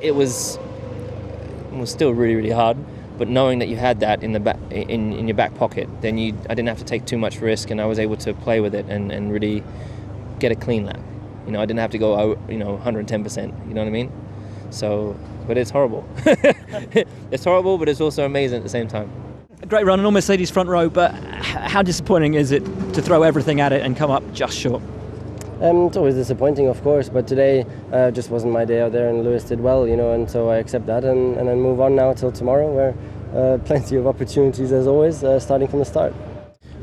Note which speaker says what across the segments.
Speaker 1: It was still really, really hard. But knowing that you had that in the back, in your back pocket, then I didn't have to take too much risk, and I was able to play with it and really get a clean lap. You know, I didn't have to go 110%. You know what I mean? So, but it's horrible. It's horrible, but it's also amazing at the same time.
Speaker 2: A great run on all Mercedes front row, but how disappointing is it to throw everything at it and come up just short?
Speaker 3: It's always disappointing, of course, but today just wasn't my day out there, and Lewis did well, and so I accept that and then move on now till tomorrow, where plenty of opportunities as always, starting from the start.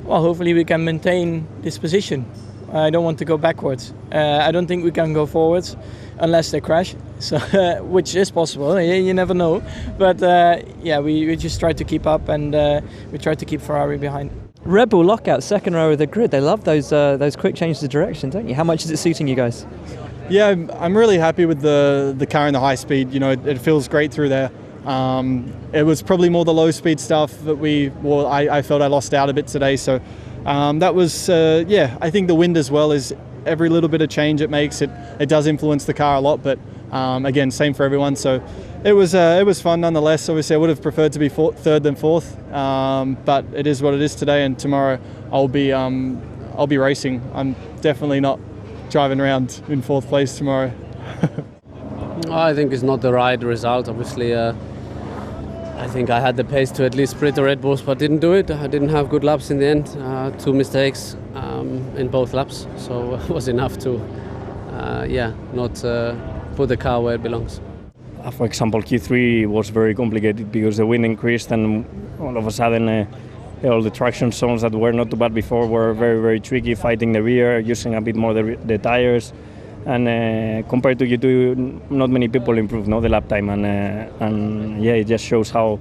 Speaker 4: Well, hopefully we can maintain this position. I don't want to go backwards. I don't think we can go forwards unless they crash, so which is possible. You never know. But we just try to keep up, and we try to keep Ferrari behind.
Speaker 2: Red Bull lockout, second row of the grid. They love those quick changes of direction, don't you? How much is it suiting you guys?
Speaker 5: Yeah, I'm really happy with the car and the high speed. It feels great through there. It was probably more the low speed stuff that I felt I lost out a bit today. So that was, I think the wind as well is every little bit of change it makes. It does influence the car a lot, but again, same for everyone. So it was fun nonetheless. Obviously, I would have preferred to be third than fourth, but it is what it is today. And tomorrow, I'll be racing. I'm definitely not driving around in fourth place tomorrow.
Speaker 6: I think it's not the right result. Obviously, I think I had the pace to at least split the Red Bulls, but didn't do it. I didn't have good laps in the end. 2 mistakes in both laps, so it was enough to, not put the car where it belongs.
Speaker 7: For example, Q3 was very complicated because the wind increased, and all of a sudden all the traction zones that were not too bad before were very, very tricky, fighting the rear, using a bit more the tires. And compared to Q2, not many people improved the lap time, and it just shows how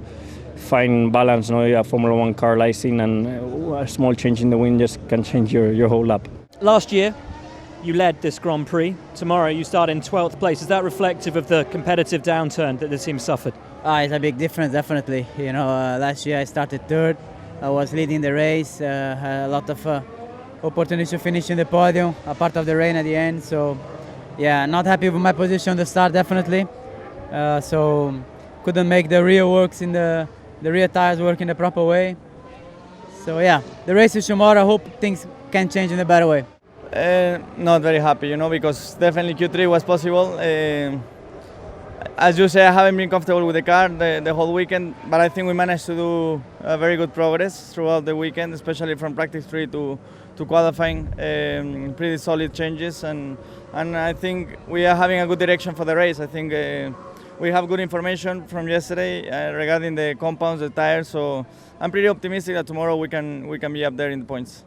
Speaker 7: fine balance a Formula 1 car lies in, and a small change in the wind just can change your whole lap.
Speaker 2: Last year, you led this Grand Prix. Tomorrow, you start in 12th place. Is that reflective of the competitive downturn that the team suffered?
Speaker 8: It's a big difference, definitely. Last year I started third. I was leading the race. Had a lot of opportunities to finish in the podium, a part of the rain at the end. So, not happy with my position at the start, definitely. So, couldn't make the rear works in the rear tires work in the proper way. So, the race is tomorrow. I hope things can change in a better way.
Speaker 9: Not very happy, because definitely Q3 was possible. As you say, I haven't been comfortable with the car the whole weekend, but I think we managed to do very good progress throughout the weekend, especially from practice 3 to qualifying. Pretty solid changes, and I think we are having a good direction for the race. I think we have good information from yesterday regarding the compounds, the tires, so I'm pretty optimistic that tomorrow we can be up there in the points.